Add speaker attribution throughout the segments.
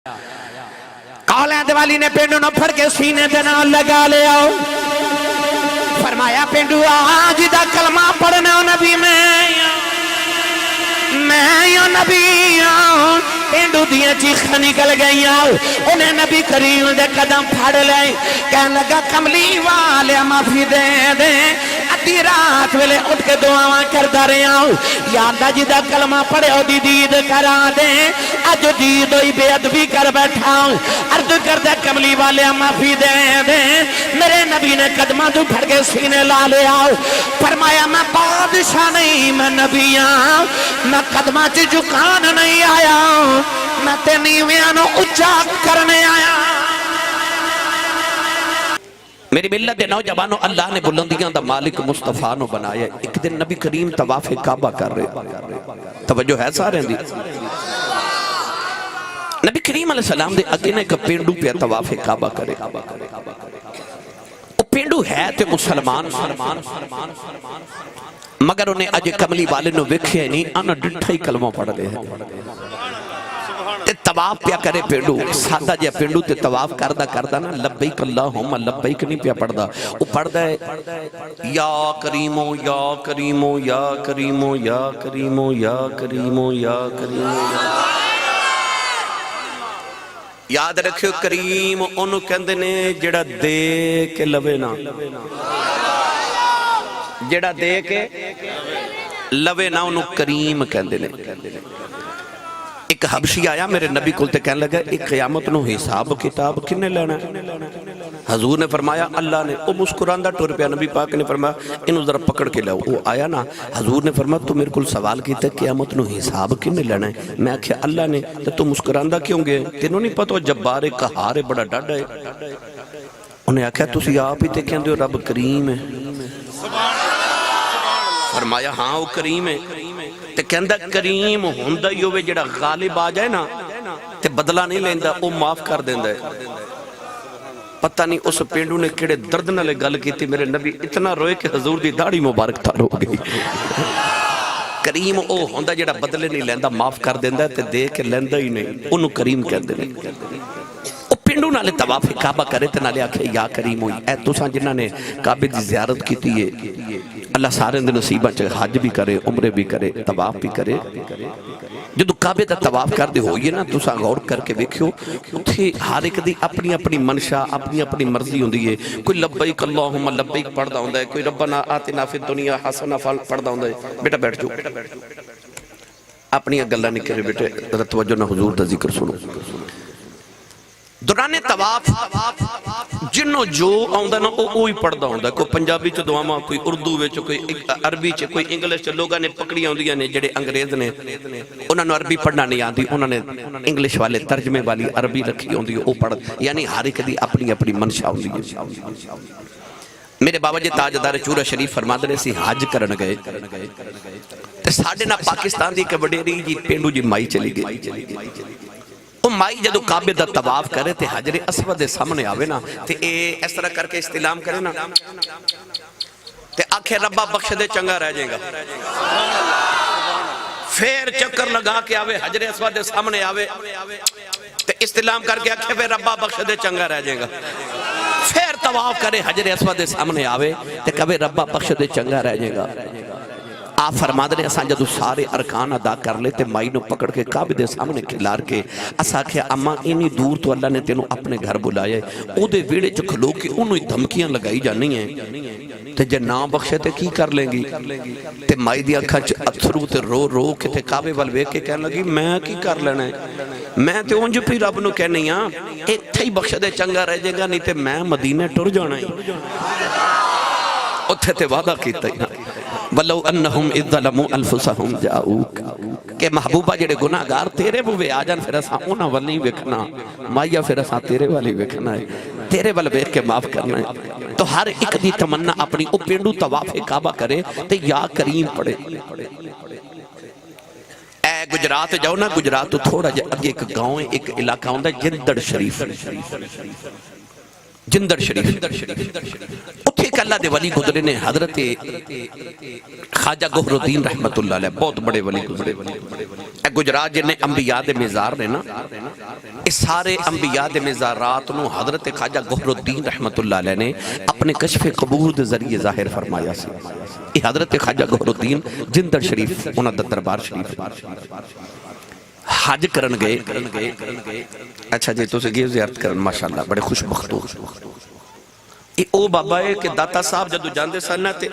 Speaker 1: کالیں دیوالی نے پینڈو نہ پھڑ کے سینے دے نال لگا لے آؤ فرمایا پینڈو آج دا کلمہ پڑھنا نبی میں یا نبی پینڈو دیاں چیخاں نکل گئی انہیں نبی کریم دے قدم پھڑ لے کہنے لگا کملی والے معافی دے دے ادھی رات ویلے اٹھ کے دعاواں کردا رہیا یا اللہ جی دا کلمہ پڑھے او دی دید کرا دے اج دید ہوئی بے ادبی کر بیٹھا عرض کردہ کملی والے معافی دے دے میرے نبی نے قدمہ تو پھڑ کے سینے لا لے آؤ فرمایا میں بادشاہ نہیں میں نبی میں قدمہ چی جھکان نہیں آیا میں تے نیویانو اچھا کرنے آیا میری ملت نوجوانوں اللہ نے بلندیاں دا مالک مصطفیٰ نو بنایا ایک دن نبی کریم طواف کعبہ کر رہے توجہ ہے سارے دی نبی کریم علیہ السلام دے اگے نے ایک پینڈو پہ طواف کعبہ کرے وہ پینڈو ہے تے مسلمان مگر انہیں اجے کملی والے نو وکھے نہیں آنا ڈٹھا ہی کلمہ پڑھ لے ہیں تے طواف پیا کرے پینڈو سادہ جا پینڈو تے طواف کردہ نا لبیک اللہم لبیک نہیں پیا پڑھ دا وہ پڑھ دا ہے یا کریمو یا کریمو یا کریمو یا کریمو یا کریمو یا کریمو یاد رکھو کریم انہوں کہندے نے جڑا دے کے لوے نا جڑا دے کے لوے نا انہوں کریم کہندے نے ایک حبشی آیا میرے نبی کلتے کہنے لگا ایک قیامت نو حساب کتاب کنے لینا حضور نے فرمایا اللہ نے وہ مسکراندہ ٹور پیا نبی پاک نے فرمایا انہوں ذرا پکڑ کے لے وہ آیا نا حضور نے فرمایا تو میرے کل سوال کیتا ہے قیامت نو حساب کنے لینا ہے میں آکھیا اللہ نے تو مسکراندہ کیوں گے تینوں نہیں پتا جبار قہار بڑا ڈاڈا ہے انہیں آکھیا تسی آپ ہی تے کہندے ہو رب کریم ہے فرمایا ہاں وہ کریم ہے تے کہندہ کریم ہوندہ ہی ہوئے جڑا غالب آ جائے نا تے بدلہ نہیں لیندہ وہ معاف کر دیندہ ہے پتہ نہیں اس پینڈو نے کڑے درد نہ لے گل کی تھی میرے نبی اتنا روئے کہ حضور دی داڑھی مبارک تھا رو گئی کریم او ہوندہ جڑا بدلے نہیں لیندہ معاف کر دیندہ ہے تے دے کے لیندہ ہی نہیں انہوں کریم کہندے نہیں پینڈو نالے طواف کعبہ کرے تے نالے آکھے یا کریم ہوئی اے تو سان جنہاں نے کعبے دی زیارت کی تھی اللہ سارے دن نصیبہ چاہے حج بھی کرے عمرے بھی کرے طواف بھی کرے جدو کعبے دا طواف کر دے ہوئی نا تو سان غور کر کے دیکھو اتھے ہر ایک دی اپنی اپنی منشا اپنی مرضی ہوندی ہے کوئی لبیک اللہم لبیک پڑھ دا ہوندہ ہے کوئی ربنا آتنا فی الدنیا حسنہ پڑھ دا ہوندہ ہے بیٹا بیٹھ جو اپنی اگلہ نہیں کرے بیٹے توجہ نہ حضور دا ذکر سنو دوران طواف جنوں جو آؤندہ نا اوہی پڑھدا ہوندہ ہے کوئی پنجابی چو دعاما کوئی اردو ویچو کوئی عربی چو کوئی انگلش چو لوگاں نے پکڑی ہوندیاں نے جڑے انگریز نے انہوں نے عربی پڑھنا نہیں آندی انہوں نے انگلش والے ترجمے والی عربی رکھی ہوندی ہے وہ پڑھ یعنی ہر ایک دی اپنی منشا ہوندی ہے میرے بابا جی تاجدار چورہ شریف فرماد رہے سی حج کرن گئے تے ساڑھے نا پاکستان دی کبڑیری جی پینڈو جی مائی چلی گئی وہ مائی جدو کعبے دا طواف کرے تے حجر اسود سامنے آوے نا تے اس طرح کر کے استلام کرے نا تے آنکھیں ربا بخش دے چنگا رہ جائے گا پھر چکر لگا کے آوے حجر اسود سامنے آوے تے استلام کر کے آنکھیں پھر ربا بخش دے چنگا رہ جائے گا پھر طواف کرے حجر اسود سامنے آوے تے کبھی ربا بخش دے چنگا رہ جائے گا آپ فرماد رہے اساں جدو سارے ارکان ادا کر لیتے مائی نو پکڑ کے کعبے دے سامنے کھلار کے اساں کہا اما اینی دور تو اللہ نے تینوں اپنے گھر بلایا ہے او دے ویڑے جو کھلو کے انہوں ہی دھمکیاں لگائی جانی ہیں تے جے نام بخشے تے کی کر لیں گی تے مائی دیا کھچ اتھرو تے رو کے تے کعبے والوے کے کہنے لگی میں کی کر لینا ہے میں تے اونج پی رب نو کہنے ہاں ایک تھے بخش دے چنگا رہ جائے گا نہیں تے میں مدینہ ٹر جانا ہی اتھے تے وعدہ کیتا ہی وَلَوْ أَنَّهُمْ اِذْ ظَلَمُوا أَنفُسَهُمْ جَاءُوكَ کہ محبوبہ جڑے گناہگار تیرے بوے آجان پھر اساں اونا والی وکھنا مائیا پھر اساں تیرے والی وکھنا ہے تیرے والے بیک کے معاف کرنا ہے تو ہر ایک دی تمنا اپنی او پینڈو طواف کعبہ کرے تے یا کریم پڑے اے گجرات جاؤ نا گجرات تو تھوڑا جا اگے ایک گاؤں ایک علاقہ ہوندہ جندر شریف جندر شریف اتھے ایک اللہ دے ولی گزرے نے حضرت خواجہ گوہر الدین رحمت اللہ علیہ بہت بڑے ولی گزرے. اے گجرات جنہیں انبیاء دے مزار نے نا اس سارے انبیاء دے مزارات نو حضرت خواجہ گوہر الدین رحمت اللہ علیہ نے اپنے کشف قبور دے ذریعے ظاہر فرمایا سی. یہ حضرت خواجہ گوہر الدین جندر شریف انہاں دا دربار شریف حج کرن گئے. اچھا جی تو سے گئے زیارت کرن ماشاءاللہ بڑے خوش بخت ہو. او بابا ہے کہ داتا صاحب جدو جاندے سن تے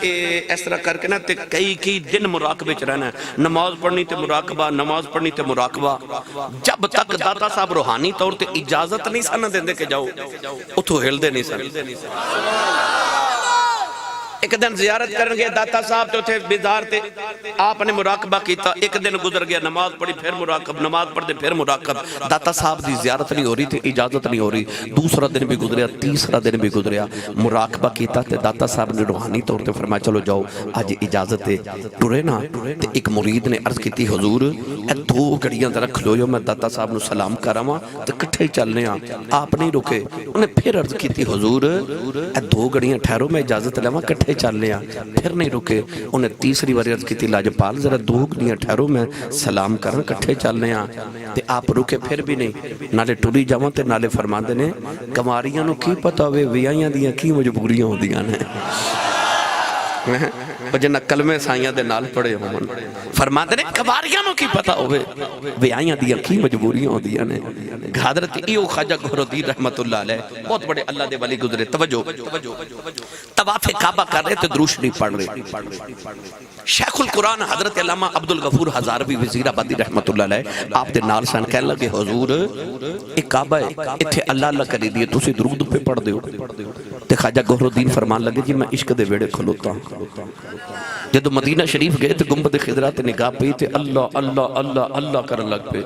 Speaker 1: اس طرح کر کے نا تے کئی دن مراقبے چ رہنا ہے. نماز پڑھنی تے مراقبہ نماز پڑھنی تے مراقبہ. جب تک داتا صاحب روحانی طور تے اجازت نہیں سن دیندے کہ جاؤ اتھو ہلدے نہیں سن. ایک دن زیارت کرن گئے داتا صاحب تے اتھے بیزار تے آپ نے مراقبہ کیتا. ایک دن گزر گیا نماز پڑھی پھر مراقب نماز پڑھ دے پھر مراقب. داتا صاحب دی زیارت نہیں ہو رہی تھی اجازت نہیں ہو رہی. دوسرا دن بھی گزریا تیسرا دن بھی گزریا مراقبہ کیتا تے داتا صاحب نے روحانی طور تے فرمایا چلو جاؤ آج اجازت ہے ٹرے نا. تے ایک مرید نے عرض کیتی حضور اے 2 گھڑیاں ذرا کھلو جو میں داتا صاحب نو سلام کراواں تے کٹھے ہی چلنے ہاں. آپ نہیں رکے. انہیں پھر عرض کیتی حضور اے 2 گھڑیاں ٹھہرو میں اجازت لیواں کٹھے چل لیا. پھر نہیں رکے. انہیں تیسری بار عرض کیتی لاجپال ذرا 2 گھڑیاں ٹھہرو میں سلام کرن کٹھے چلنے ہاں. تے آپ رکے پھر بھی نہیں. نالے ٹری جاواں تے نالے فرماندے نے کماریاں نو کی پتہ ہوئے ویائیاں دیاں کی مجبوریاں ہوندیاں نے. جنہ کلمے سائیاں دے نال پڑے ہوں فرماندے نے کماریاں نو کی پتہ ہوئے ویائیاں دیاں کی مجبوریاں ہوندیاں نے. حضرت ایو خواجہ گوہر الدین رحمت اللہ علیہ بہت بڑے اللہ دے ولی گزرے. توجہ طواف کعبہ کر رہے تھے درود شریف پڑھ رہے. شیخ القرآن حضرت علامہ عبدالغفور ہزاروی وزیر آبادی رحمت اللہ علیہ آپ دے نال سن کہنے لگے حضور ایک کعبہ ہے اتھے اللہ اللہ کری دیئے تُسی درود پہ پڑھ دیو. تے خواجہ گوہر الدین فرمان لگے جی میں عشق دے ویڑے کھلوتا ہوں. جدو مدینہ شریف گئے تے گنبد خضرا تے نگاہ پہ تے اللہ اللہ اللہ اللہ کرن لگ پہ.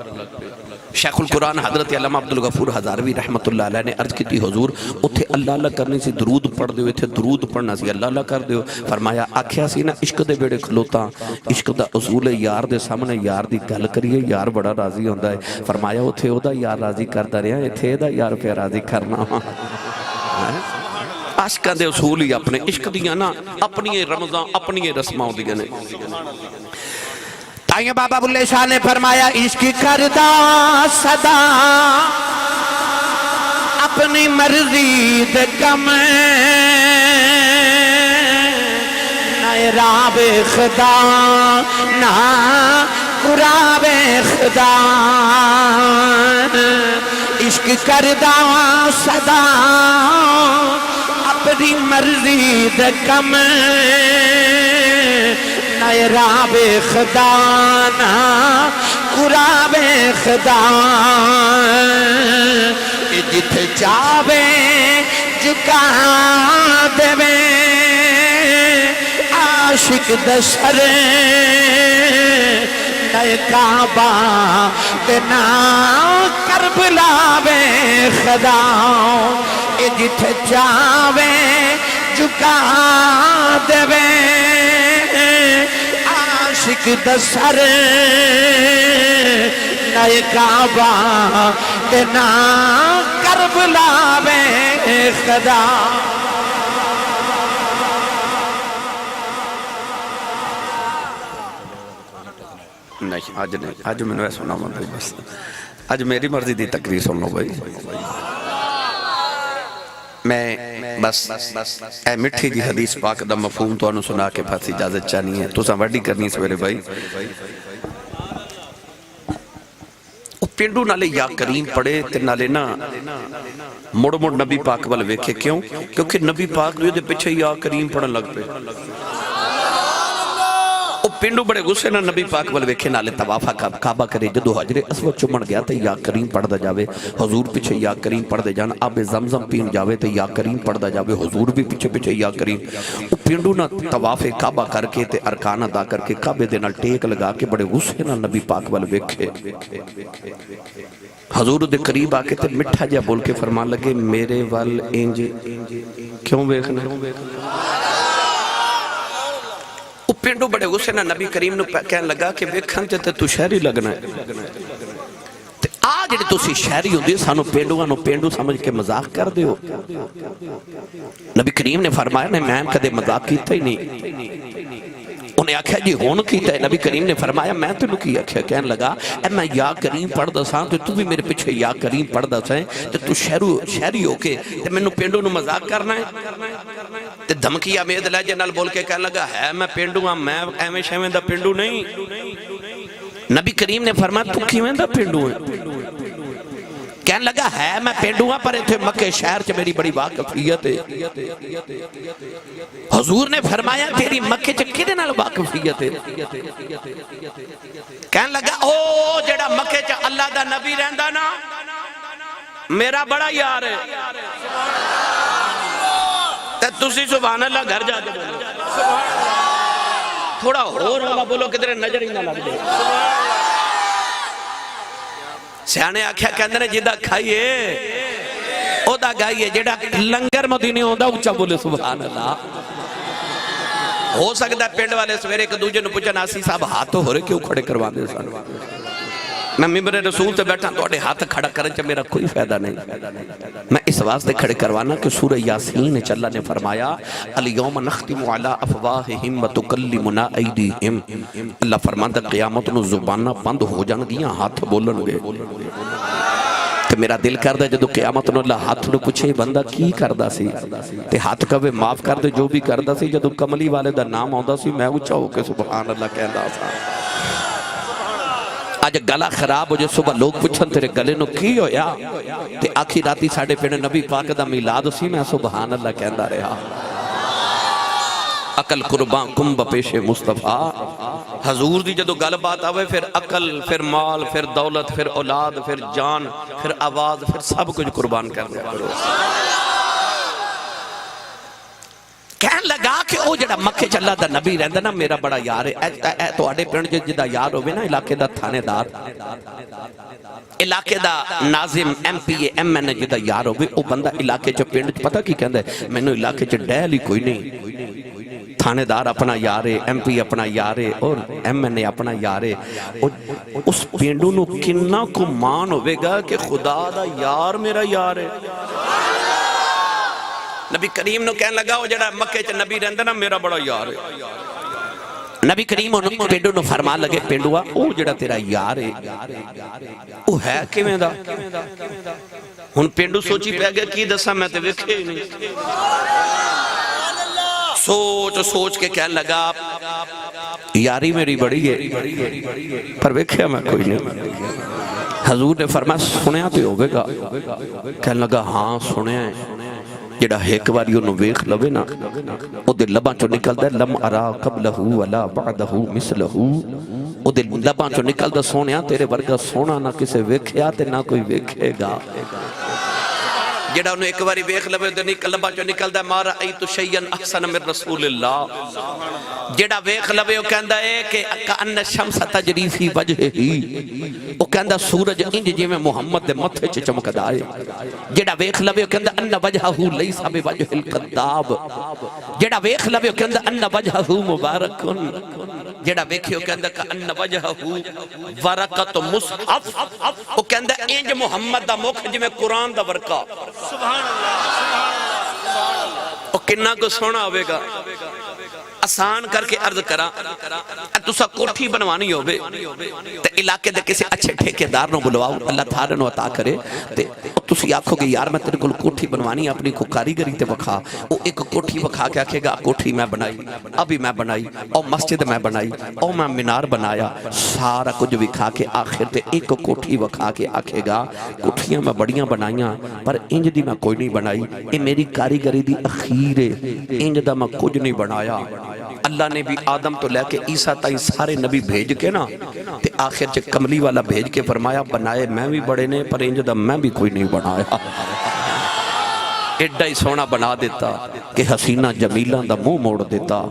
Speaker 1: شیخ القرآن حضرت علامہ عبدالغفور ہزاروی رحمت اللہ علیہ نے عرض کی تھی حضور اتھے اللہ اللہ کرنے سے درود پڑھ دیو اتھے درود پڑھنا سی اللہ اللہ کر دیو. فرمایا آکھیا سی نا عشق دے بیڑے کھلوتا عشق دا اصول ہے یار دے سامنے یار دی گل کریے یار بڑا راضی ہوندہ ہے. فرمایا اتھے او دا یار راضی کردہ رہا اتھے دا یار پہ راضی کرنا. عشقہ دے اصول ہی اپنے عشق دیاں نا اپنی رمضان اپنی رسمہ دیاں نے.
Speaker 2: تائیں بابا بلے شاہ نے فرمایا عشق کردہ صدا اپنی مرضی دے کم نہ راب خدا نہ قراب خدا. عشق کردہ صدا اپنی مرضی دے کم نہ راب خدا نہ قراب خدا. جتھے چاہے جھکا دے عاشق دسر نہ کعبہ تے نہ کربلا بے خدا. جتھے چاہے جھکا دے عاشق دسر نہ کعبہ تے نہ کربلا بے خدا.
Speaker 1: نہیں آج نہیں آج میں نے سنا بھائی بس آج میری مرضی دی تقریر سن لو بھائی. میں بس اے مٹھی جی حدیث پاک دا مفہوم تو انہوں سنا کے پاس اجازت چاہنی ہے تو ساں وڈی کرنی سویرے بھائی. پینڈو نالے یا کریم پڑے تے نالے نا مڑ مڑ نبی پاک والے ویکھے. کیوں؟ کیونکہ نبی پاک دے پیچھے یا کریم پڑھن لگ پہ. او پینڈو بڑے غصے نہ نبی پاک والے ویکھے نالے طواف کعبہ کرے. جدو حجر اسود چمن گیا تے یا کریم پڑھ دا جاوے حضور پیچھے یا کریم پڑھ دے جانا. آب زمزم پین جاوے تے یا کریم پڑھ دا جاوے حضور بھی پیچھے پیچھے یا کریم. او پینڈو نہ طواف کعبہ کر کے تے ارکان ادا کر کے کعبے دے نال ٹیک لگا کے بڑے غصے نہ نبی پاک والے ویکھے. حضور دے قریب آکے تے مٹھا جا بول کے فرمان لگے میرے وال انج کیوں ویکھنا. پینڈو بڑے غصے نہ نبی کریم نو کہنے لگا کہ ویکھن تے تو شہری لگنا ہے. آ جڑے تسی شہری ہوندے سانو پینڈوਆਂ نو پینڈو سمجھ کے مذاق کر دیو. نبی کریم نے فرمایا میں کدے مذاق کیتا ہی نہیں. انہیں آکھا جی ہون کیتا ہے. نبی کریم نے فرمایا میں تینوں کی آکھا. کہنے لگا اے میں یا کریم پڑھ دا ساں تو بھی میرے پیچھے یا کریم پڑھ دا ساں تو شہری ہو کے میں نو پینڈو نو مذاق کرنا ہے. تے دھمکی امید لہجے نال بول کے کہنے لگا ہے میں پینڈو ہاں میں ایویں شیویں دا پینڈو نہیں. نبی کریم نے فرمایا تو کیویں دا پینڈو ہے؟ کہنے لگا ہے میں پینڈو ہاں پر اتھے مکہ شہر چ میری بڑی واقفیت ہے. حضور نے فرمایا تیری مکہ چ کدے نال واقفیت ہے؟ کہنے لگا او جڑا مکہ چ اللہ دا نبی رہندا نا میرا بڑا یار ہے. تے تسی سبحان اللہ گھر جا کے بولو تھوڑا ہور والا بولو کدھر نظر ہی نہ لگ جائے. سیانے آکھیا کہندے نے جدا کھائیے او دا گائیے جڑا لنگر مدینے ہوندا اونچا بولے سبحان اللہ. ہو سکتا ہے پنڈ والے سویرے ایک دوجے نو پوچھن آسی صاحب ہاتھ ہو رہے کیوں کھڑے کرواندے سن؟ میں ممبر رسول تے بیٹھا تواڈے ہاتھ کھڑا کرن چ میرا کوئی فائدہ نہیں. میں اس واسطے کھڑے کروانا کہ سورہ یاسین چ اللہ نے فرمایا الیوم نختم علی افواہہم وتکلمنا ایدیہم. اللہ فرماندا قیامت نو زباناں بند ہو جان گیاں ہاتھ بولن گے. تے میرا دل کردا جدوں قیامت نو اللہ ہاتھ نو پوچھے بندہ کی کردا سی تے ہاتھ کہے معاف کر دے جو بھی کردا سی. جدوں کملی والے دا نام آوندا سی میں اونچا ہو کے سبحان اللہ کہندا سا. آج گلا خراب ہو جائے صبح لوگ پوچھن تیرے گلے نو کی ہویا تے آکھی راتی ساڑھے پیڑے نبی پاک دا میلاد سی میں سبحان اللہ کہندا رہا. عقل قربان کم بپیش مصطفیٰ. حضور دی جدو گل بات آوے پھر عقل پھر مال پھر دولت پھر اولاد پھر جان پھر آواز پھر سب کچھ قربان کر دیا کرو. کہن لگا کہ او جڑا مکہ چ اللہ دا نبی رہندا نا میرا بڑا یار ہے. اے تواڈے پنڈ جدا یار ہوے نا علاقے دا تھانے دار علاقے دا ناظم M P A M N A جدا یار ہوے او بندہ علاقے چ پنڈ پتہ کی کہندا ہے مینوں علاقے چ ڈہل ہی کوئی نہیں. تھانے دار اپنا یار ہے ایم پی اپنا یار ہے اور ایم این اے اپنا یار ہے. اس پنڈو نو کنا کو مان ہوے گا کہ خدا دا یار میرا یار ہے. نبی کریم نو کہنے لگا وہ جڑا مکہ چ نبی رہندا نا میرا بڑا یار ہے. نبی کریم انہوں پینڈو نو فرما لگے پینڈوا او جڑا تیرا یار ہے او ہے کیویں دا؟ ہن پینڈو سوچی پہ گیا کی دسا میں تے ویکھے ہی نہیں. سوچ کے کہنے لگا یاری میری بڑی ہے پر ویکھیا میں کوئی نہیں. حضور نے فرمایا سنیا تے ہوے گا؟ کہنے لگا ہاں سنیا ہے. جڑا ایک باری انہوں ویکھ لوے نا او دے لباں چو نکل دے لم ارا قبلہو ولا بعدہو مثلہو. او دے لباں چو نکل دے سونیا تیرے ورگا سونا نہ کسے ویکھیا تے نہ کوئی ویکھے گا. جڑا انہوں ایک باری ویکھ لوے دے لباں چو نکل دے ما رأیت شیئا احسن من رسول اللہ. جڑا ویکھ لوے او کہندا ہے کہ کأن الشمس تجری فی وجہہ او کہندا سورج انج جویں محمد دے متھے چ چمکدا ہے. جڑا ویکھ لوے او کہندا ان وجہہ لیس بوجہ الکذاب. جڑا ویکھ لوے او کہندا ان وجہہ مبارک. جڑا ویکھے او کہندا کأن وجہہ ورقۃ مصحف. او کہندا انج محمد دا مکھ جویں قرآن دا ورقہ. سبحان اللہ. او کنا کو سونا ہوے گا. آسان کر کے عرض کرا تسا کوٹھی بنوانی ہوئے تے علاقے دے کسی اچھے ٹھیکیدار نو بلواؤ اللہ تعالیٰ نو عطا کرے تے تسی آکھو گے یار میں تیرے کو کوٹھی بنوانی اپنی کو کاریگری تے وکھا. او ایک کوٹھی وکھا کے آکھے گا کوٹھی میں بنائی ابھی میں بنائی او مسجد میں بنائی او میں مینار بنایا سارا کچھ وکھا کے آخر تے ایک کوٹھی وکھا کے آکھے گا کوٹھیاں میں بڑیاں بنائیاں پر انج دی میں کوئی نہیں بنائی. اے میری کاریگری دی اخیر ہے انج دا میں کچھ نہیں بنایا. اللہ نے بھی آدم تو لے کے عیسیٰ تائیں سارے نبی بھیج کے نا تے آخر چے کملی والا بھیج کے فرمایا بنائے میں بھی بڑے نے پر انج دا میں بھی کوئی نہیں بنایا. ایڈا ہی سونا بنا دیتا کہ حسینہ جمیلہ دا منہ موڑ دیتا.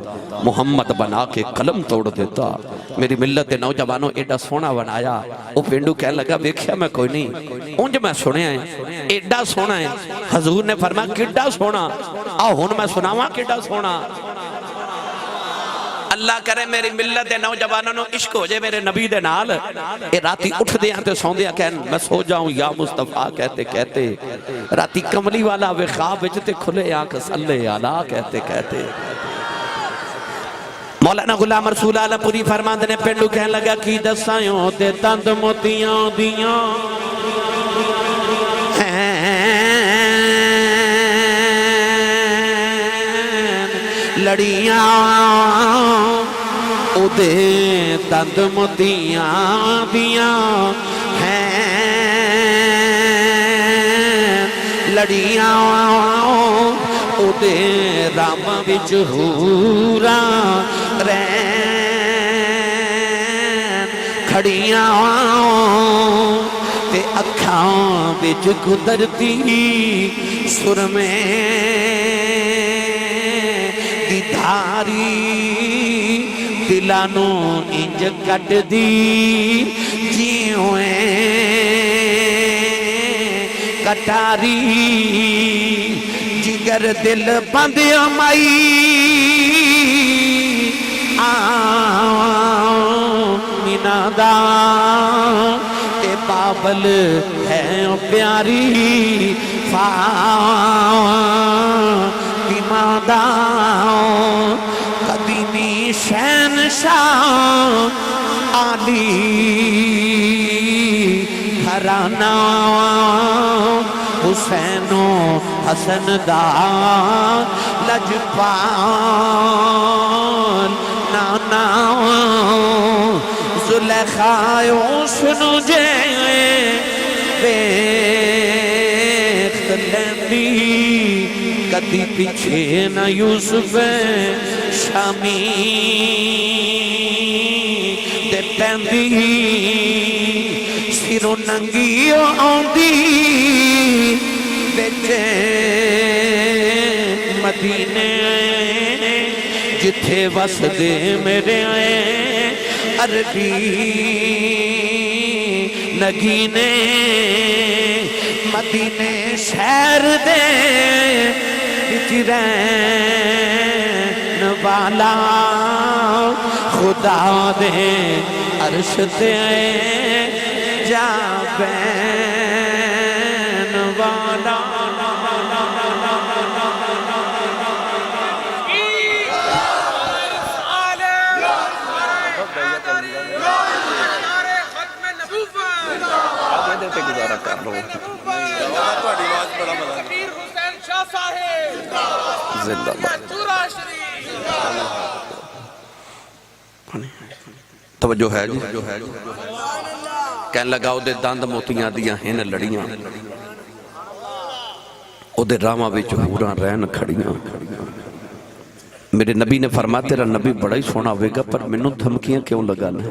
Speaker 1: محمد بنا کے قلم توڑ دیتا. میری ملت نوجوانوں ایڈا سونا بنایا. وہ پینڈو کہنے لگا ویکھیا میں کوئی نہیں انج میں سنیا ہے ایڈا سونا ہے. حضور نے فرمایا کیڈا سونا آ ہن میں سناواں کیڈا سونا. اللہ کرے میری ملت دے نوجوانوں نو عشق ہو جائے میرے نبی دے نال اے راتی اٹھ دے ہیں تے سون دے کہن میں سو جاؤں یا مصطفیٰ کہتے کہتے راتی کملی والا وے خواب وچ کھلے آنکھ صلی اللہ کہتے کہتے مولانا غلام رسول اللہ پوری فرماندے نے پنڈو کہن لگا کی دسائیوں تے تند موتیاں دیاں لڑیاں او دے تند موتیاں دیاں ہیں لڑیاں او دے رام وچ حوراں رہن کھڑیاں تے اکھاں وچ قدرتی سرمیں دھاری دلانو انج کٹ دی جیویں کٹاری جگر دل بند امائی مینا دا تے بابل ہے پیاری ماداں قدیمی شہنشاہ عالی گھرانہ حسین و حسن دا لجپال نانا زلیخا حسن جے بیخت لیندی کدی پیچھے نہ یوسف شامی دے پیندی سرو ننگی آندی بیچے مدینے جتھے وسدے میرے عربی نگینے مدینے شہر دے رہن والا خدا دے عرش تے جا بین والا گزارا کر لو زندہ توجہ ہے جی کہن لگا او دے دند موتیاں دیاں ہیں لڑیاں او دے راما وچ حوراں رہن کھڑیاں میرے نبی نے فرمایا تیرا نبی بڑا ہی سونا ہوئے گا پر منوں دھمکیاں کیوں لگانا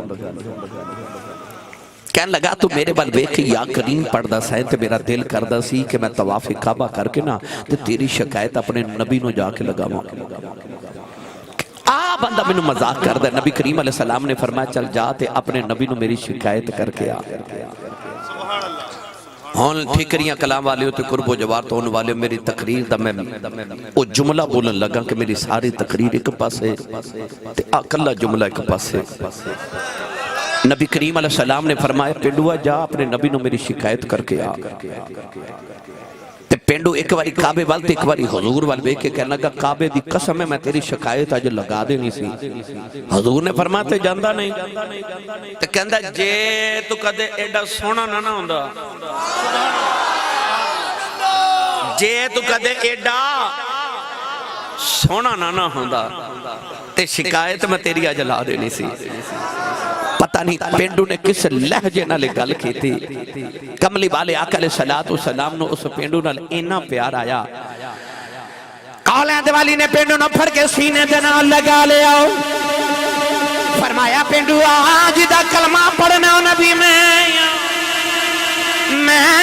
Speaker 1: کہن لگا تو میرے بل ویکھ یا کریم پڑھ دا سائیں تے میرا دل کردہ سی کہ میں طواف کعبہ کر کے نا تے تیری شکایت اپنے نبی نو جا کے لگا ماں بندہ میں نو مذاق کر دا نبی کریم علیہ السلام نے فرمایا چل جا تے اپنے نبی نو میری شکایت کر کے آ ہون ٹھیکریاں کلام والے ہوتے قرب و جوار تو ہونے والے میری تقریر دا میں وہ جملہ بولن لگا کہ میری ساری تقریر ایک پاس ہے تے اکلا جملہ ایک پاس ہے نبی کریم علیہ السلام نے فرمایا پینڈوا جا اپنے نبی نو میری شکایت کر کے آ تے پینڈو ایک باری کعبے وال تے ایک باری حضور وال بے کے کہنا گا کعبے دی قسم ہے میں تیری شکایت آج لگا دے نہیں سی حضور نے فرمایا تے جاندہ نہیں تے کہندہ جے تو کدے ایڈا سونا نہ ہوندا جے تو کدے ایڈا سونا نہ ہوندا تے شکایت میں تیری آج لا دے نہیں سی پتہ نہیں پینڈو نے کس لہجے نہ لے گل کی تھی کملی والے آقا علیہ السلام نو اس پینڈو نہ اینا پیار آیا کالیں دیوالی نے پینڈو نہ پھر کے سینے دینا لگا لے آؤ فرمایا پینڈو آج دا کلمہ پڑھنا نبی میں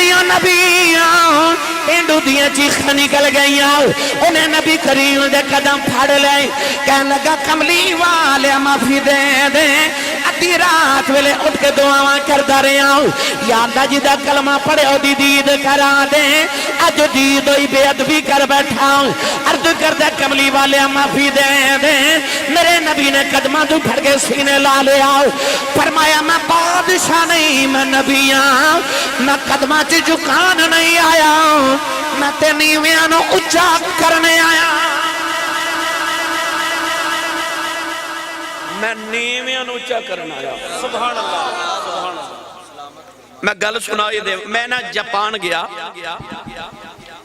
Speaker 1: یا نبی پینڈو دیا چیخ نکل گئی انہیں نبی کریم دے قدم پھاڑ لے کہنے لگا کملی والے معافی دے دے
Speaker 2: ادھی رات ویلے اٹھ کے دعاواں کردا رہیا یا اللہ جی دا کلمہ پڑھے او دی دید کرا دے اج دید ہوئی بے ادبی کر بیٹھا عرض کردہ کملی والے معافی دے دے میرے نبی نے قدمہ تو پھڑ کے سینے لا لیا فرمایا میں بادشاہ نہیں میں نبی ہاں میں قدمہ چ جھکان نہیں آیا میں تے نیویاں نو اچا کرنے آیا
Speaker 1: میں نیویاں نو اچا کرنا آیا سبحان اللہ سبحان اللہ میں گل سنائی دے میں نا جاپان گیا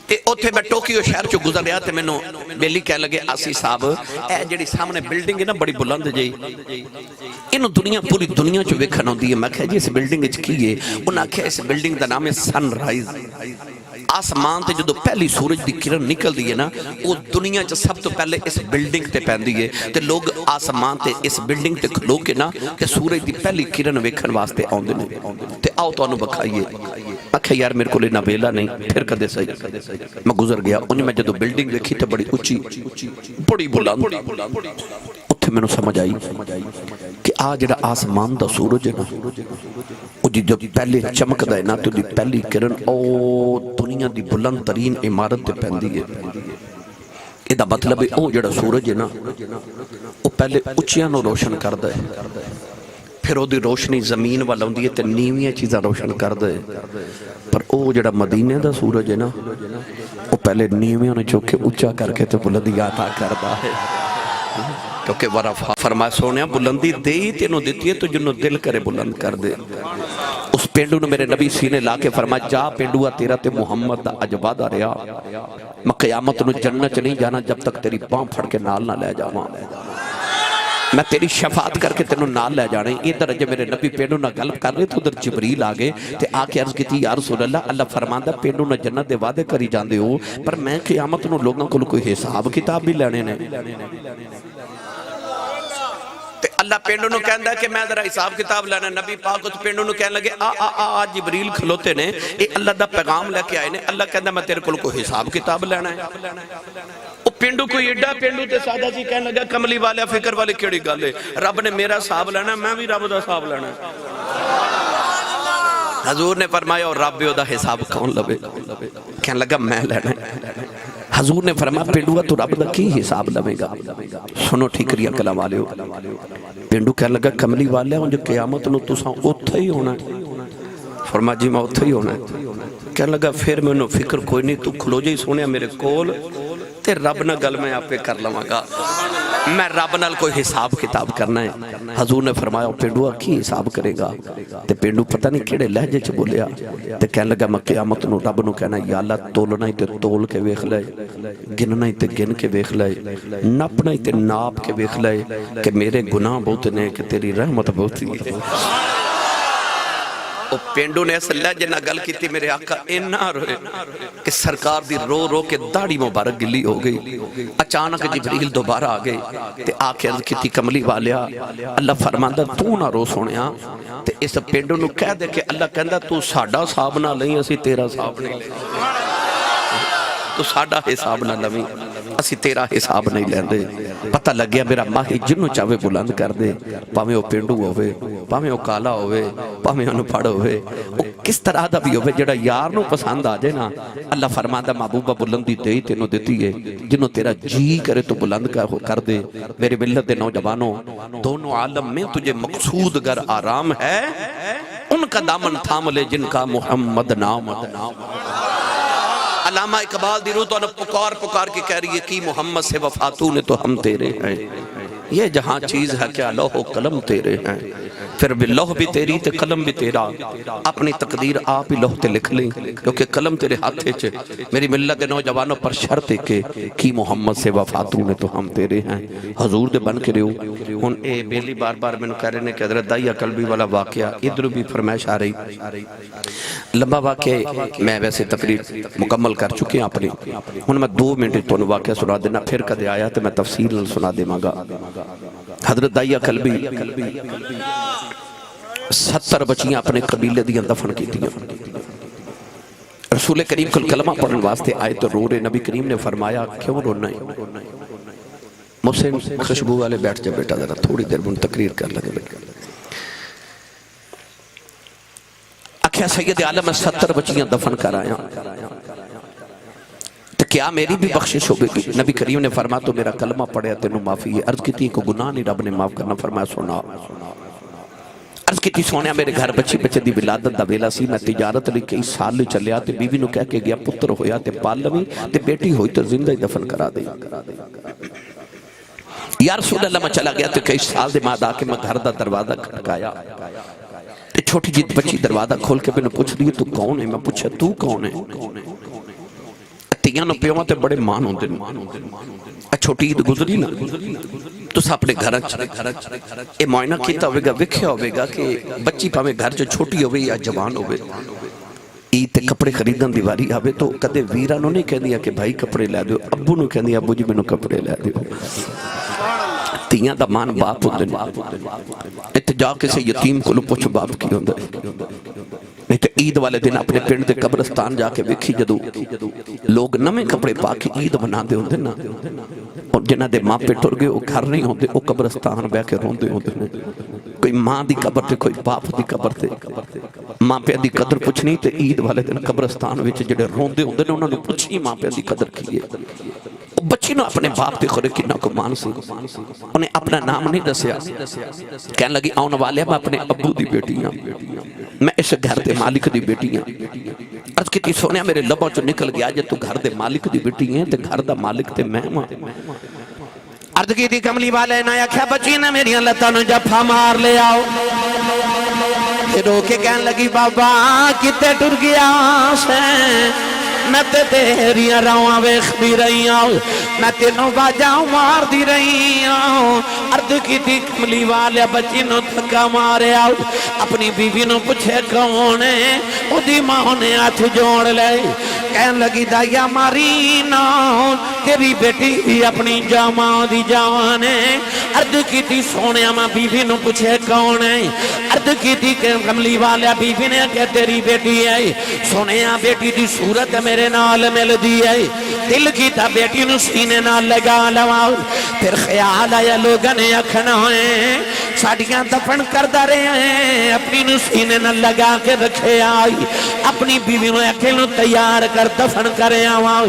Speaker 1: تے اوتھے میں ٹوکیو شہر چو گزر رہا تے میں نو بیلی کہہ لگے آسی صاحب اے جڑی سامنے بلڈنگ ہے نا بڑی بلند جائی انہوں دنیا پوری دنیا چو ویکھن ہوندی ہے میں کہا جی اس بلڈنگ اچ کی ہے انہاں کہا اس بلڈنگ دا نام ہے سن رائز آسمان تے جدو پہلی سورج دی کرن نکل دی ہے نا وہ دنیا چا سب تو پہلے اس بلڈنگ تے پہن دی ہے تے لوگ آسمان تے اس بلڈنگ تے کھلو کے نا کہ سورج دی پہلی کرن ویکھن واسطے آن دے تے آؤ تو انہوں بکھائیے اکھا یار میرے کو لینا بیلا نہیں پھر کدے صحیح میں گزر گیا انہیں میں جدو بلڈنگ دیکھی تے بڑی اچھی بڑی بلند اتھے میں نے سمجھ آئی کہ آج جڑا آسمان دا سورج ہے نا وہ جب پہلے چمک دا ہے نا تو دی پہلی کرن او دنیا دی بلند ترین عمارت تے پہن دی ہے ایدہ مطلب ہے او جڑا سورج ہے نا وہ پہلے اچھیاں نو روشن کر دا ہے پھر او دی روشنی زمین والا ہوں دی تے نیویاں چیزاں روشن کر دا ہے پر او جڑا مدینہ دا سورج ہے نا وہ پہلے نیویاں نے چوکے اچھا کر کے تے بلندی آتا کر دا ہے کیونکہ ورفا فرمائے سونیا بلندی دے ہی تینوں دیتی ہے تو جنہوں دل کرے بلند کر دے اس پینڈو نے میرے نبی سینے لا کے فرمایا جا پینڈوہ تیرا تے محمد دا عجبہ دا رہا میں قیامت نو جنت نہیں جانا جب تک تیری پاں پھڑ کے نال نہ لے جاواں میں تیری شفاعت کر کے تینوں نال لے جانے یہ درجہ میرے نبی پینڈو نہ گلب کر رہے تو ادھر جبریل آگے تے آکے عرض کی تھی یا رسول اللہ فرماندہ پینڈو نہ جنت دے وعدے کری جاندے ہو پر میں قیامت نو لوگوں کو کوئی حساب کتاب بھی لینے نے اللہ پینڈو نو کہندہ ہے کہ میں ذرا حساب کتاب لینا نبی پاک اس پینڈو نو کہنے لگے آ جبریل کھلوتے نے اے اللہ دا پیغام لے کے آئے نے اللہ کہندہ میں تیرے کو حساب کتاب لینا ہے وہ پینڈو کوئی ایڈا پینڈو تے سادہ جی کہنے لگا کملی والے فکر والے کیڑی گالے رب نے میرا حساب لینا ہے میں بھی رب دا حساب لینا ہے حضور نے فرمایا اور رب دا حساب کون لبے کہنے لگا میں لینا ہے حضور نے فرمایا پینڈوہ تو رب دا کی حساب لوے گا سنو ٹھیکریا کلام والے ہو پینڈو کہنے لگا کملی والے ہوں جو قیامت نو تو ساں اتھا ہی ہونا ہے فرمایا جی میں اتھا ہی ہونا ہے کہنے لگا پھر میں انہوں فکر کوئی نہیں تو کھلو جائی سونے میرے کول تے رب نہ گل میں آپ پہ کر لوں گا میں رب نال کوئی حساب کتاب کرنا ہے حضور نے فرمایا پینڈوہ کی حساب کرے گا تے پینڈو پتہ نہیں کیڑے لہجے چ بولیا تے کہنے لگا میں قیامت نو رب نو کہنا یا اللہ تولنا ہی تے تول کے ویکھ لے گننا ہی تے گن کے ویکھ لے ناپنا ہی تے ناپ کے ویکھ لے کہ میرے گناہ بہت نے کہ تیری رحمت بہت ہے وہ پینڈو نے ایسا لہجے نہ گل کی تھی میرے آقا اینا روئے کہ سرکار دی رو رو کے داڑھی مبارک گلی ہو گئی اچانک جبریل دوبارہ آگئے تے آکے عرض کی تھی کملی والیا اللہ فرماندہ تو نہ رو سونیا تے اس پینڈو نو کہہ دے کہ اللہ کہندہ تو ساڑھا صاحب نہ لیں اسی تیرا صاحب نہیں لیں تو ساڑھا حساب نہ لیں اسی تیرا حساب نہیں لیں دے پتہ لگ گیا میرا ماہی جنو چاہوے بلند کر دے پاہمیں وہ پینڈو ہوئے پاہمیں وہ کالا ہوئے پاہمیں انہوں پڑھ ہوئے وہ کس طرح دا بھی ہوئے جڑا یار نو پسند آ جائے نا اللہ فرماندہ محبوبہ بلندی دے تینوں دیتی ہے جنو تیرا جی کرے تو بلند کر دے میرے ملت دے نوجوانوں دونوں عالم میں تجھے مقصود گر آرام ہے ان کا دامن تھام لے جن کا محمد نام علامہ اقبال دی روح تو انہوں پکار کی کہہ رہی ہے کی محمد سے وفاتوں نے تو ہم تیرے ہیں یہ جہاں چیز ہے کیا لوح و قلم تیرے ہیں پھر بھی لوح بھی تیری تے قلم بھی تیرا اپنی تقدیر آپ ہی لوح تے لکھ لیں کیونکہ قلم تیرے ہاتھے چھے میری ملت نوجوانوں پر شرط ہے کہ کی محمد سے وفاتوں نے تو ہم تیرے ہیں حضور دے بن کے رہو ہن اے بیلی بار بار میں نے کہہ رہے ہیں کہ حضرت دائیہ قلبی والا واقعہ ادھر بھی فرمائش آ رہی لمبا واقعہ میں ویسے تقریر مکمل کر چکے ہیں اپنی ہن میں 2 منٹ تو واقعہ سنا دینا پھر کدے آیا تو میں تفصیل سنا دے مانگا حضرت دائیہ قلبی 70 بچیاں اپنے قبیلے دیاں دفن کی تھیں رسول کریم کل کلمہ پڑھن واسطے آئے تو رو رہے نبی کریم نے فرمایا کیوں رونا ہے محسن خوشبو والے بیٹھ جا بیٹا ذرا تھوڑی دیر میں تقریر کر لگے بیٹا آخیا سید عالم 70 بچیاں دفن کر آیا تو کیا میری بھی بخشش ہو گئی؟ نبی کریم نے فرمایا تو میرا کلمہ پڑھیا تینوں معافی ہے۔ عرض کی تھی کو گناہ نہیں رب نے معاف کرنا، فرمایا سنا۔ عرض کی تھی سونیا میرے گھر بچے دی ولادت دا ویلا سی، میں تجارت لئی کئی سال لے چلیا تے بیوی نو کہہ کے گیا پتر ہویا تے پال لویں تے بیٹی ہوئی تو زندہ ہی دفن کرا دے۔ یا رسول اللہ میں چلا گیا تے کئی سال دے بعد آ کے میں گھر دا دروازہ کھٹکایا تے چھوٹی جی بچی دروازہ کھول کے میں نے پوچھ دی تو کون ہے؟ میں پوچھا تو کون ہے؟ تیاں نو پیواں تے بڑے مان ہوندے نے، چھوٹی عید گزری نا تو اپنے گھر اے معائنہ کیتا ہوئے گا، وکھیا ہوئے گا کہ بچی پاویں گھر جو چھوٹی ہوئے یا جوان ہوئے، عید تے کپڑے خریدن دی واری آوے تو کدے ویرا نو نہیں کہہ دیا کہ بھائی کپڑے لے دیو، ابو نو کہہ دیا ابو جی میں نو کپڑے لے دیو۔ تیاں دا مان باپ ہوندے نے، اتنے جا کسے یتیم کو لو پوچھ باپ کی ہوندے نہیں تو عید والے دن اپنے پنڈ دے قبرستان جا کے ویکھی جدو لوگ نمیں کپڑے پا کے عید بنا دے ہوندے نا، اور جنہ دے ماں پہ ٹر گئے وہ گھر نہیں ہوندے، وہ قبرستان بہ کے روندے ہوندے نے، کوئی ماں دی قبر تے کوئی باپ دی قبر تے، ماں پہ دی قدر پوچھنی تے عید والے دن قبرستان وچ جڑے روندے ہوندے نے انہاں نے پوچھی ماں پہ دی قدر کیے۔ بچی نو اپنے باپ تے خورے کنا کو مان سی، انہیں اپنا نام نہیں دسیا، کہنے لگی آن والے میں اپنے ابو دی بیٹی ہاں، میں اس گھر دے مالک دی بیٹی ہاں۔ عرض کی تھی سونیا میرے لبوں چو نکل گیا جے تو گھر دے مالک دی بیٹی ہیں تے گھر دا مالک تے میں ہاں۔ عرض کی تھی کملی والے نہ آکھیا بچی نے میری لتاں نو جفا مار لے آؤ، رو کے کہنے لگی بابا کتے ٹر گیا سے، میں تے تیریاں راواں ویکھ دی رہی ہوں، میں تینوں باجاں مار دی رہی ہوں۔ عرض کی تھی کملی والے بچی نو دھکا ماریا، اپنی بیوی نو پوچھے کون ہے، او دی ماں نے ہاتھ جوڑ لے، کہنے لگی دایا ماری نا تیری بیٹی اپنی جاماں دی جان ہے۔ عرض کی تھی سونیا ماں بیوی نو پوچھے کون ہے، عرض کی تھی کہ کملی والے بیوی نے کہ تیری بیٹی ہے، سونیا بیٹی دی صورت میرے نال مل دی ہے، دل کی تا بیٹی نو سینے نال لگا لوا، پھر خیال آیا لوگاں نے اکھنا ہے ساڑیاں دفن کردہ رہے ہیں، اپنی نو سینے نال لگا کے رکھے آئی، اپنی بیوی نو اکھلوں تیار کر دفن کرے آواں،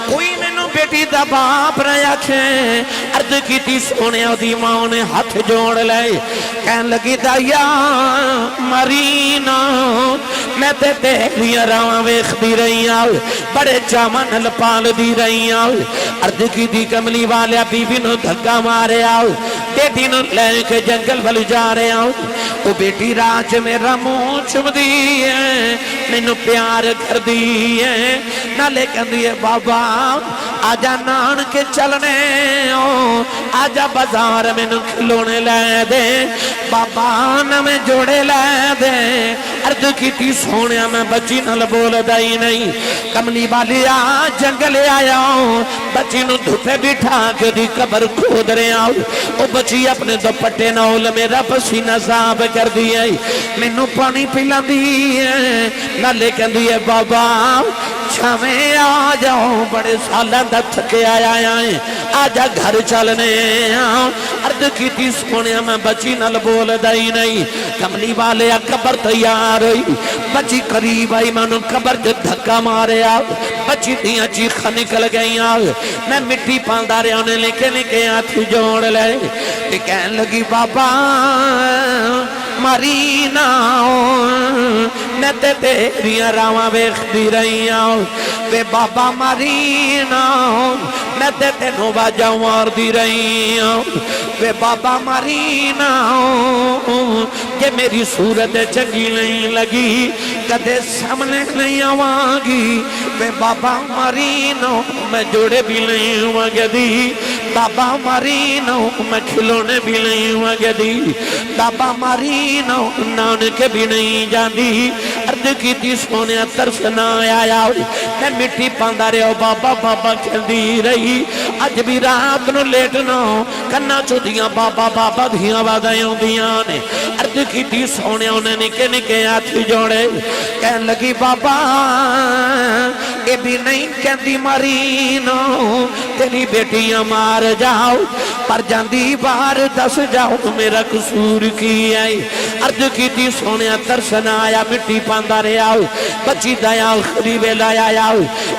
Speaker 1: کوئی مینوں بیٹی دا باپ رہے آکھیں۔ عرض کی تھی سونیا دی ماں نے ہاتھ جوڑ لے، کہن لگی دایا مرینا میں تے تیری راواں ویکھ دی رہی ہوں، بڑے چاواں نال پال دی رہی ہوں۔ عرض کی تھی کملی والے بیوی نو دھکا مارے آؤ، بیٹی نو لے کے جنگل ول جا رہے ہوں، وہ بیٹی راج میرا منہ چم دی ہے، مینوں پیار کر دی ہے، نالے کہندی ہے بابا آجا نان کے چلنے ہو، آجا بازار مینوں کھلونے لے دے، بابا نمیں جوڑے لے دے۔ عرض کی تھی سونیا میں بچی نال بول دائی نہیں، کملی والی آ جنگل آیا ہوں، بچی نو دھوپے بٹھا کے دی قبر کھود رہے آؤ، او بچی اپنے دوپٹے نال میرا پسینہ صاف کر دی ہے، مینوں پانی پلا دی ہے، نالے کہندی ہے بابا چھاویں آ جاؤ، بڑے سالاں دا تھکے آیا ہے، آجا گھر چلنے آؤ۔ عرض کی تھی سونیا میں بچی نال بول دائی نہیں، کملی والے قبر تیار ہوئی، بچی قریب آئی مانو قبر جو دھکا مارے آؤ، بچی دیاں چیخا نکل گئی آؤ، میں مٹی پاندہ رہے انہیں لکھے ہاتھ جوڑ لے، کہن لگی بابا ماری نا میں تے تیریاں راواں ویکھ دی رہی ہوں، وے بابا ماری نا میں تے تینوں باجاں مار دی رہی ہوں، وے بابا ماری نا کہ میری صورت چنگی نہیں لگی کدے سامنے نہیں آواں گی، وے بابا ماری نا میں جوڑے بھی نہیں ہوں گدی، بابا ماری نا میں کھلونے بھی نہیں ہوں گدی، بابا ماری نا نان کے بھی نہیں جاندی۔ عرض کی تھی سونیا ترس نہ آیا، میں مٹی پاندہ رہے بابا بابا کھلدی رہی، اج بھی رات نو لیٹنا کنا چودیاں بابا بابا دھیاں وادائیوں دیاں نے۔ عرض کی تھی سونیا انہیں نکے نکے ہاتھ جوڑے، کہن لگی بابا اے بھی نہیں کہندی ماری نو تیری بیٹیاں مار جاؤ، پر جاندی بار دس جاؤ میرا قصور کی ہے۔ عرض کی تھی سونیا ترس نہ آیا، مٹی پاندہ
Speaker 2: بارے آؤ بچی دیا آخری ویلا آیا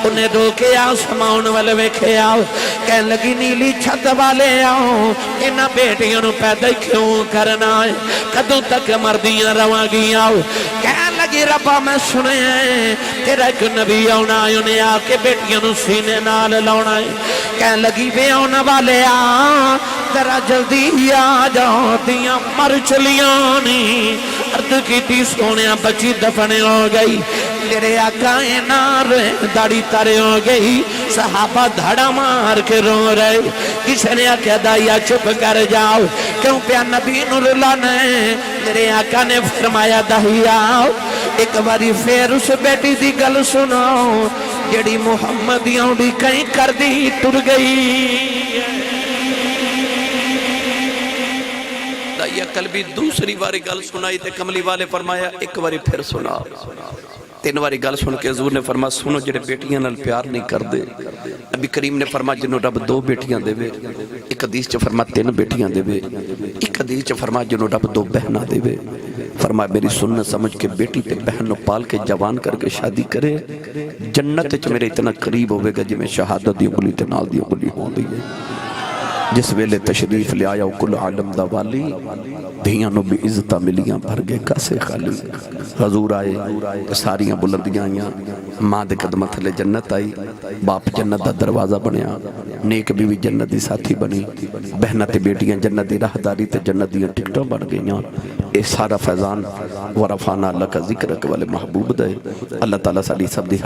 Speaker 2: انہیں روکے آسمان والے ویکھے آؤ کہنے لگی نیلی چھت والے آؤ انہاں بیٹیاں نو پیدا کیوں کرنا ہے کدوں تک مردیاں رواں گیاں آؤ کہنے لگی ربا میں سنے ہیں تیرا ایک نبی آنا ہے انہیں آ کے بیٹیاں نو سینے نال لاؤنا ہے کہنے لگی بے آنا والے آ ذرا جلدی آ جاؤ دیاں مر چلیاں نی عرض کیتی سونیا بچی دفنے ہو گئی میرے آقا نار داڑی تارے ہو گئی صحابہ دھڑا مار کے رو رہے کسی نے آکھا دائیا چپ کر جاؤ کیوں پیا نبی نور لانے میرے آقا نے فرمایا دائیا ایک باری پھر اس بیٹی دی گل سناؤ جڑی محمدیاں بھی کہیں کر دی ٹر گئی
Speaker 1: دائیا قلبی دوسری باری گل سنائی تے کملی والے فرمایا ایک باری پھر سنا تین باری گل سن کے حضور نے فرمایا سنو جڑے بیٹیاں نال پیار نہیں کر دے نبی کریم نے فرمایا جنہوں رب 2 بیٹیاں دے وے ایک حدیث چ فرمایا 3 بیٹیاں دے وے ایک حدیث چ فرمایا جنہوں رب 2 بہناں دے وے فرمایا میری سنت سمجھ کے بیٹی تے بہن نو پال کے جوان کر کے شادی کرے جنت وچ میرے اتنا قریب ہوے گا جویں شہادت دی انگلی تے نال دی انگلی ہوندی ہے جس ویلے تشریف لے آیا کل عالم دا والی دھیاں نو بھی عزتہ ملیاں بھر گئے کاسے خالی حضور آئے ساریاں بلندیاں آئیاں ماں دے قدمہ تھلے جنت آئی باپ جنت دا دروازہ بنیا نیک بھی جنت دی ساتھی بنی بہنہ تے بیٹیاں جنت دی راہداری تے جنت دی ٹکٹوں بن گئیاں اے سارا فیضان ورفانا اللہ کا ذکر والے محبوب دے اللہ تعالیٰ سالی سب دی